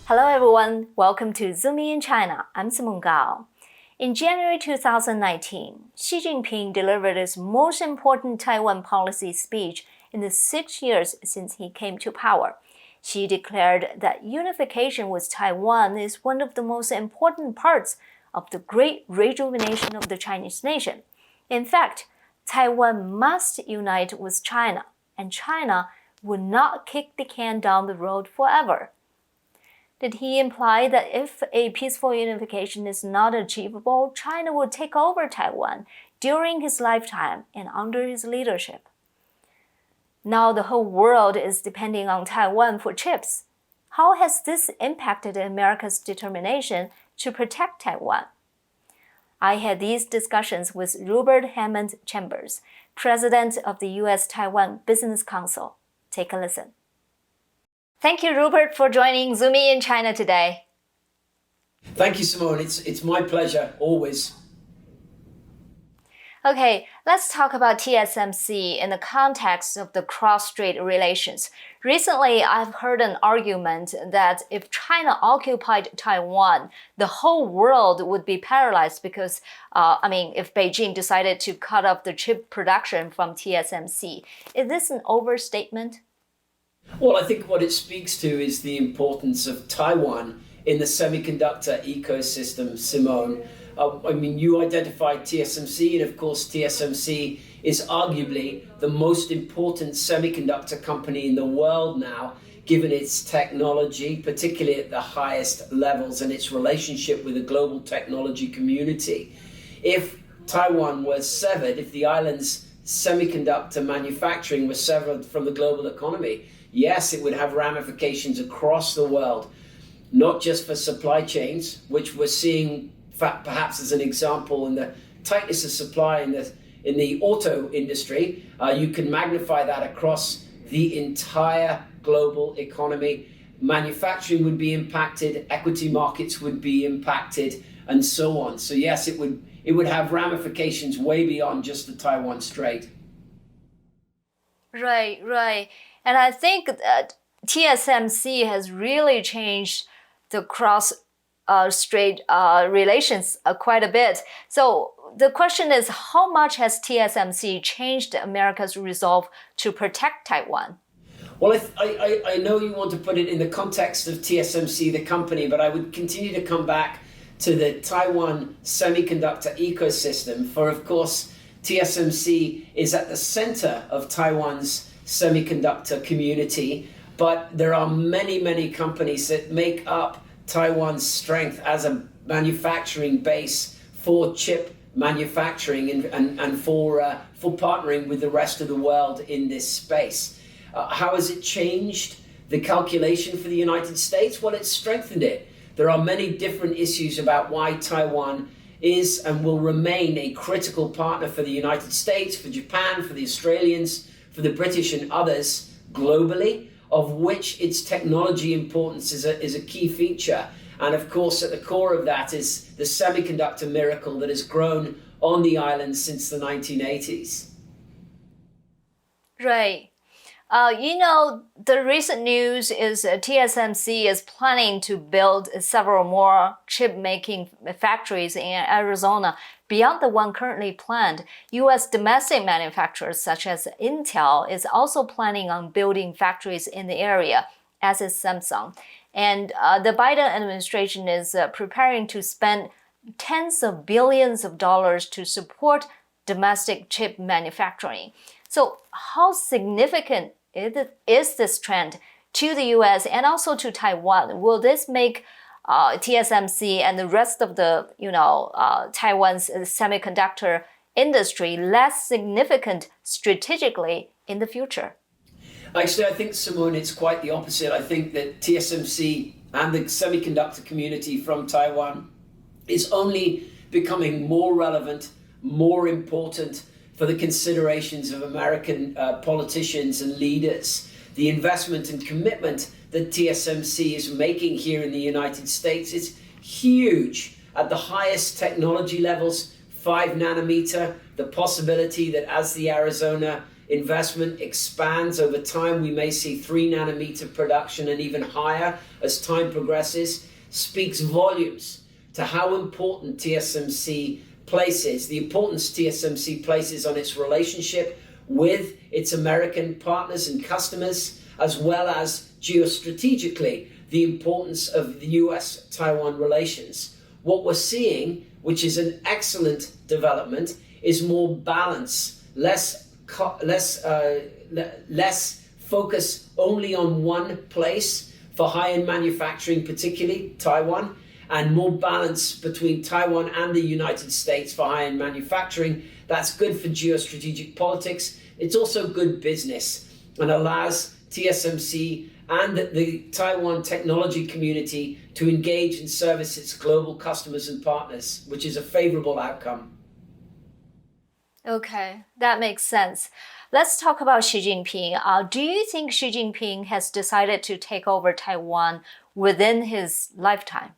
Hello everyone, welcome to Zoom in China. I'm Simone Gao. In January 2019, Xi Jinping delivered his most important Taiwan policy speech in the 6 years since he came to power. Xi declared that unification with Taiwan is one of the most important parts of the great rejuvenation of the Chinese nation. In fact, Taiwan must unite with China, and China would not kick the can down the road forever. Did he imply that if a peaceful unification is not achievable, China would take over Taiwan during his lifetime and under his leadership? Now the whole world is depending on Taiwan for chips. How has this impacted America's determination to protect Taiwan? I had these discussions with Rupert Hammond-Chambers, president of the US-Taiwan Business Council. Take a listen. Thank you, Rupert, for joining Zoom in China today. Thank you, Simone. It's my pleasure, always. Okay, let's talk about TSMC in the context of the cross-strait relations. Recently, I've heard an argument that if China occupied Taiwan, the whole world would be paralyzed because, if Beijing decided to cut off the chip production from TSMC. Is this an overstatement? Well, I think what it speaks to is the importance of Taiwan in the semiconductor ecosystem, Simone. You identified TSMC, and of course TSMC is arguably the most important semiconductor company in the world now, given its technology, particularly at the highest levels, and its relationship with the global technology community. If Taiwan was severed, if the island's semiconductor manufacturing was severed from the global economy, yes, it would have ramifications across the world, not just for supply chains, which we're seeing perhaps as an example in the tightness of supply in the auto industry. You can magnify that across the entire global economy. Manufacturing would be impacted, equity markets would be impacted, and so on. So yes, it would have ramifications way beyond just the Taiwan Strait. Right. And I think that TSMC has really changed the cross-strait relations quite a bit. So the question is, how much has TSMC changed America's resolve to protect Taiwan? Well, I know you want to put it in the context of TSMC, the company, but I would continue to come back to the Taiwan semiconductor ecosystem. For, of course, TSMC is at the center of Taiwan's semiconductor community, but there are many companies that make up Taiwan's strength as a manufacturing base for chip manufacturing and for partnering with the rest of the world in this space. How has it changed the calculation for the United States? Well, it's strengthened it. There are many different issues about why Taiwan is and will remain a critical partner for the United States, for Japan, for the Australians, for the British and others globally, of which its technology importance is a key feature. And of course, at the core of that is the semiconductor miracle that has grown on the island since the 1980s. Right. The recent news is TSMC is planning to build several more chip-making factories in Arizona beyond the one currently planned. U.S. domestic manufacturers such as Intel is also planning on building factories in the area, as is Samsung. And the Biden administration is preparing to spend tens of billions of dollars to support domestic chip manufacturing. So how significant is this trend to the U.S. and also to Taiwan? Will this make TSMC and the rest of the Taiwan's semiconductor industry less significant strategically in the future? Actually, I think, Simone, it's quite the opposite. I think that TSMC and the semiconductor community from Taiwan is only becoming more relevant, more important for the considerations of American politicians and leaders. The investment and commitment that TSMC is making here in the United States is huge at the highest technology levels, 5 nanometer, the possibility that as the Arizona investment expands over time. We may see 3 nanometer production and even higher as time progresses, speaks volumes to how important TSMC places, the importance TSMC places on its relationship with its American partners and customers, as well as geostrategically, the importance of the US-Taiwan relations. What we're seeing, which is an excellent development, is more balance, less focus only on one place for high-end manufacturing, particularly Taiwan, and more balance between Taiwan and the United States for high-end manufacturing. That's good for geostrategic politics. It's also good business and allows TSMC and the Taiwan technology community to engage and service its global customers and partners, which is a favorable outcome. Okay, that makes sense. Let's talk about Xi Jinping. Do you think Xi Jinping has decided to take over Taiwan within his lifetime?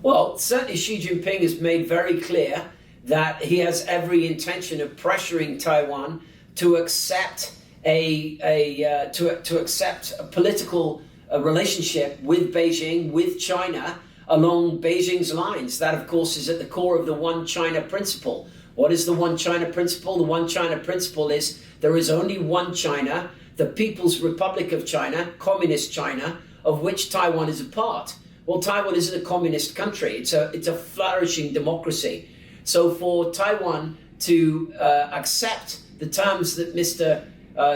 Well, certainly Xi Jinping has made very clear that he has every intention of pressuring Taiwan to accept a political relationship with Beijing, with China, along Beijing's lines. That, of course, is at the core of the One China principle. What is the One China principle? The One China principle is there is only one China, the People's Republic of China, Communist China, of which Taiwan is a part. Well, Taiwan isn't a communist country. It's a flourishing democracy. So for Taiwan to accept the terms that Mr.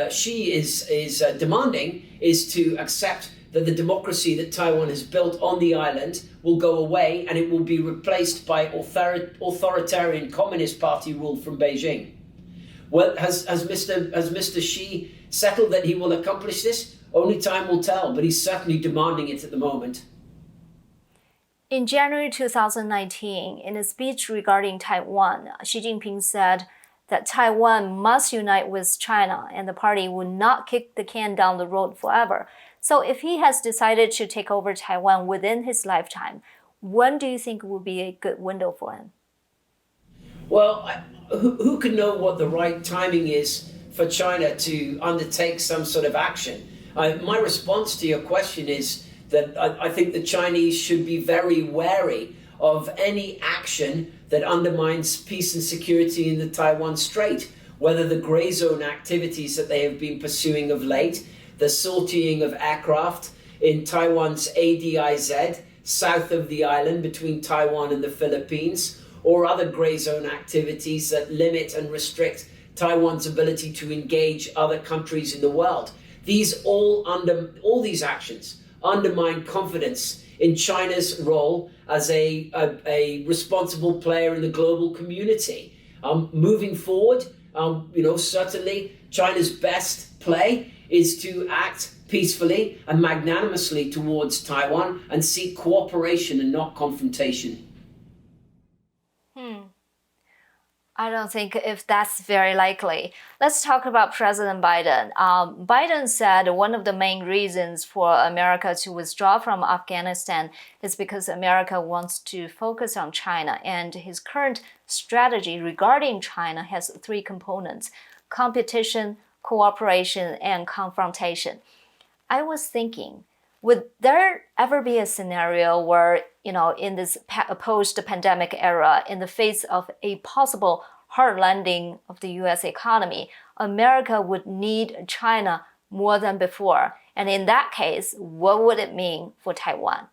Xi is demanding is to accept that the democracy that Taiwan has built on the island will go away and it will be replaced by authoritarian Communist Party rule from Beijing. Well, has Mr. Xi settled that he will accomplish this? Only time will tell, but he's certainly demanding it at the moment. In January 2019, in a speech regarding Taiwan, Xi Jinping said that Taiwan must unite with China and the party will not kick the can down the road forever. So if he has decided to take over Taiwan within his lifetime, when do you think will be a good window for him? Well, who can know what the right timing is for China to undertake some sort of action? My response to your question is that I think the Chinese should be very wary of any action that undermines peace and security in the Taiwan Strait, whether the gray zone activities that they have been pursuing of late, the sortying of aircraft in Taiwan's ADIZ, south of the island between Taiwan and the Philippines, or other gray zone activities that limit and restrict Taiwan's ability to engage other countries in the world. All these actions undermine confidence in China's role as a responsible player in the global community. Moving forward, certainly China's best play is to act peacefully and magnanimously towards Taiwan and seek cooperation and not confrontation. I don't think if that's very likely. Let's talk about President Biden. Biden said one of the main reasons for America to withdraw from Afghanistan is because America wants to focus on China, and his current strategy regarding China has 3 components: competition, cooperation, and confrontation. I was thinking, would there ever be a scenario where, in this post-pandemic era, in the face of a possible hard landing of the US economy, America would need China more than before? And in that case, what would it mean for Taiwan?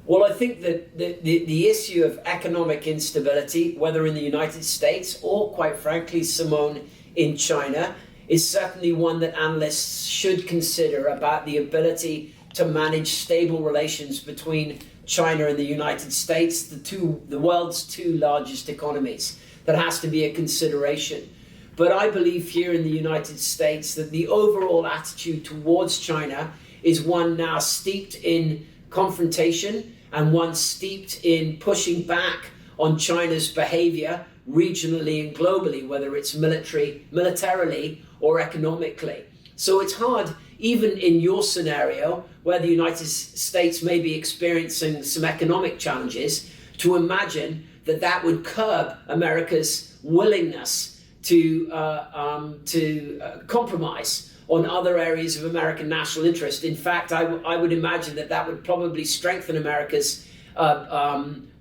Well, I think that the issue of economic instability, whether in the United States or, quite frankly, Simone, in China, is certainly one that analysts should consider about the ability to manage stable relations between China and the United States, the world's 2 largest economies. That has to be a consideration. But I believe here in the United States that the overall attitude towards China is one now steeped in confrontation and one steeped in pushing back on China's behavior regionally and globally, whether it's militarily or economically. So it's hard, even in your scenario, where the United States may be experiencing some economic challenges, to imagine that would curb America's willingness to compromise on other areas of American national interest. In fact, I would imagine that would probably strengthen America's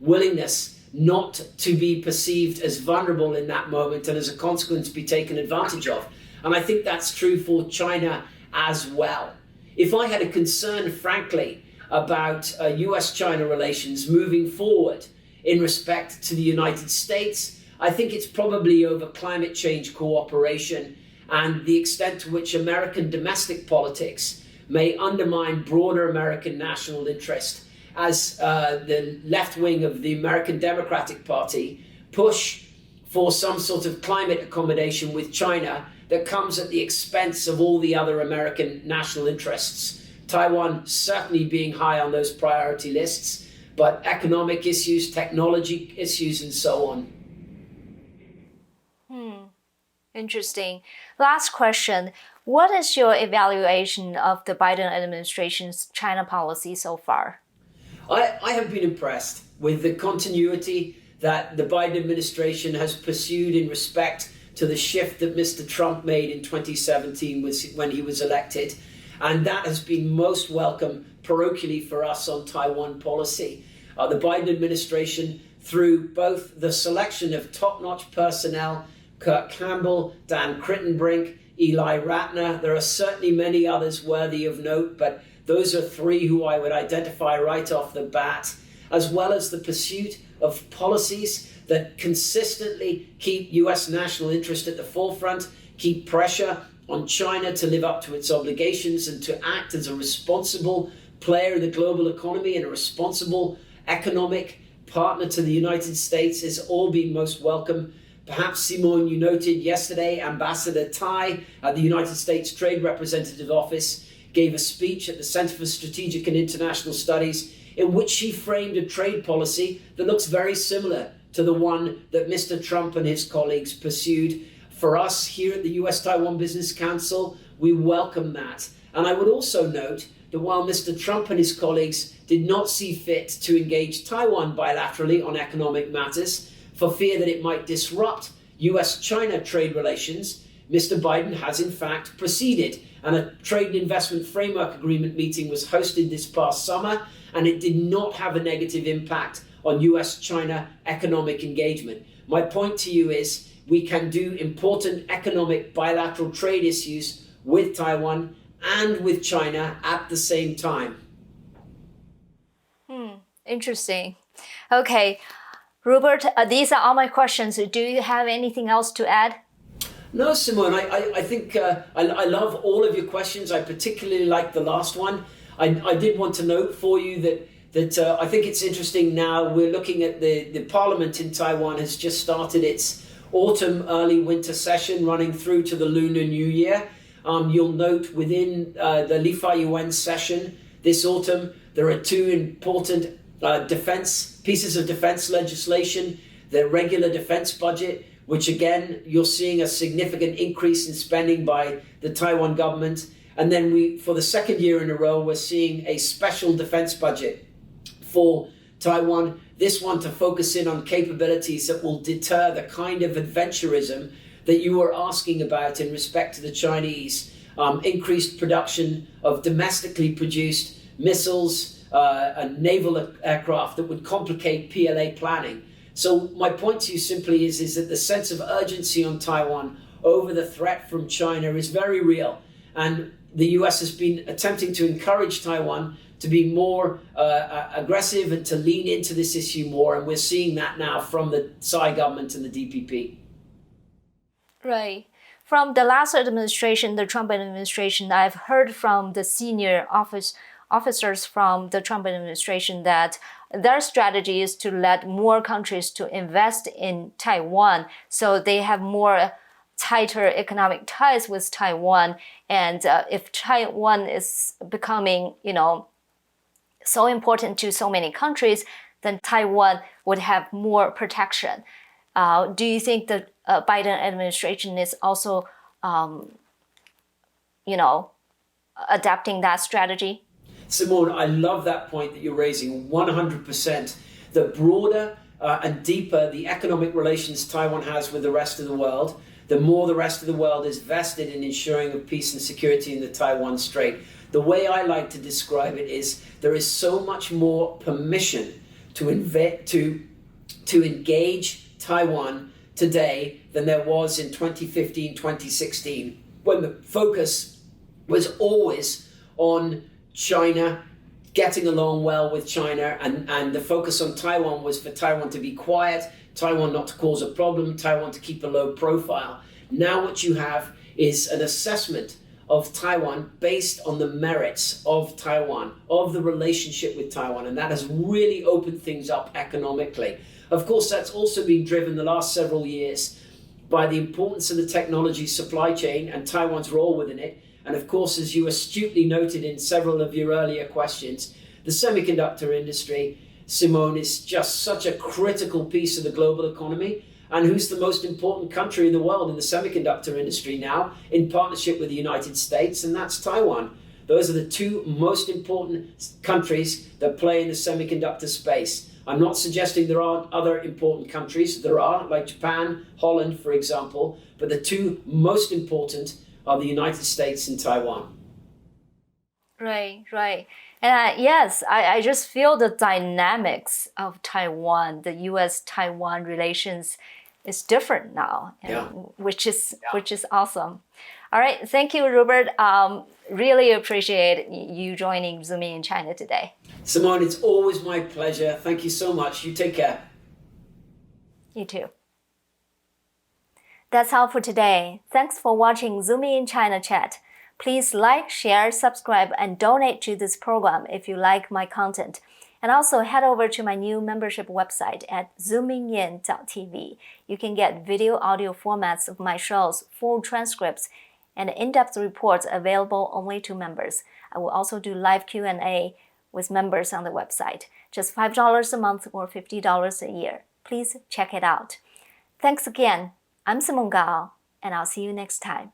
willingness not to be perceived as vulnerable in that moment and as a consequence be taken advantage of. And I think that's true for China as well. If I had a concern, frankly, about US-China relations moving forward in respect to the United States, I think it's probably over climate change cooperation and the extent to which American domestic politics may undermine broader American national interest as the left wing of the American Democratic Party push for some sort of climate accommodation with China that comes at the expense of all the other American national interests. Taiwan certainly being high on those priority lists, but economic issues, technology issues, and so on. Interesting. Last question. What is your evaluation of the Biden administration's China policy so far? I have been impressed with the continuity that the Biden administration has pursued in respect to the shift that Mr. Trump made in 2017 when he was elected. And that has been most welcome parochially for us on Taiwan policy. The Biden administration, through both the selection of top-notch personnel, Kurt Campbell, Dan Crittenbrink, Eli Ratner, there are certainly many others worthy of note, but those are three who I would identify right off the bat, as well as the pursuit of policies that consistently keep US national interest at the forefront, keep pressure on China to live up to its obligations and to act as a responsible player in the global economy and a responsible economic partner to the United States is all being most welcome. Perhaps, Simone, you noted yesterday, Ambassador Tai at the United States Trade Representative Office gave a speech at the Center for Strategic and International Studies in which she framed a trade policy that looks very similar to the one that Mr. Trump and his colleagues pursued. For us here at the US-Taiwan Business Council, we welcome that. And I would also note that while Mr. Trump and his colleagues did not see fit to engage Taiwan bilaterally on economic matters for fear that it might disrupt US-China trade relations, Mr. Biden has in fact proceeded, and a trade and investment framework agreement meeting was hosted this past summer, and it did not have a negative impact on US-China economic engagement. My point to you is we can do important economic bilateral trade issues with Taiwan and with China at the same time. Interesting. Okay, Rupert, these are all my questions. Do you have anything else to add? No, Simone, I think I love all of your questions. I particularly like the last one. I did want to note for you that I think it's interesting now we're looking at the parliament in Taiwan has just started its autumn, early winter session running through to the Lunar New Year. You'll note within the Li-Fa Yuan session this autumn, there are two important pieces of defense legislation, the regular defense budget, which again, you're seeing a significant increase in spending by the Taiwan government. And then for the second year in a row, we're seeing a special defense budget for Taiwan, this one to focus in on capabilities that will deter the kind of adventurism that you were asking about in respect to the Chinese, increased production of domestically produced missiles, and naval aircraft that would complicate PLA planning. So my point to you simply is that the sense of urgency on Taiwan over the threat from China is very real. And the US has been attempting to encourage Taiwan to be more aggressive and to lean into this issue more. And we're seeing that now from the Tsai government and the DPP. Right. From the last administration, the Trump administration, I've heard from the senior officers from the Trump administration that their strategy is to let more countries to invest in Taiwan, so they have more tighter economic ties with Taiwan. And if Taiwan is becoming, so important to so many countries, then Taiwan would have more protection. Do you think the Biden administration is also, adapting that strategy? Simone, I love that point that you're raising 100%. The broader and deeper the economic relations Taiwan has with the rest of the world, the more the rest of the world is vested in ensuring of peace and security in the Taiwan Strait. The way I like to describe it is there is so much more permission to engage Taiwan today than there was in 2015, 2016, when the focus was always on China, getting along well with China, and the focus on Taiwan was for Taiwan to be quiet, Taiwan not to cause a problem, Taiwan to keep a low profile. Now what you have is an assessment of Taiwan based on the merits of Taiwan, of the relationship with Taiwan, and that has really opened things up economically. Of course, that's also been driven the last several years by the importance of the technology supply chain and Taiwan's role within it. And of course, as you astutely noted in several of your earlier questions, the semiconductor industry, Simone, is just such a critical piece of the global economy. And who's the most important country in the world in the semiconductor industry now, in partnership with the United States, and that's Taiwan. Those are the two most important countries that play in the semiconductor space. I'm not suggesting there aren't other important countries. There are, like Japan, Holland, for example, but the two most important are the United States and Taiwan. Right, right. And yes, I just feel the dynamics of Taiwan, the US-Taiwan relations is different now, which is awesome. All right, thank you, Rupert. Really appreciate you joining Zooming in China today. Simone, it's always my pleasure. Thank you so much. You take care. You too. That's all for today. Thanks for watching Zooming in China Chat. Please like, share, subscribe, and donate to this program if you like my content. And also head over to my new membership website at zoomingin.tv. You can get video, audio formats of my shows, full transcripts, and in-depth reports available only to members. I will also do live Q&A with members on the website. Just $5 a month or $50 a year. Please check it out. Thanks again. I'm Simone Gao, and I'll see you next time.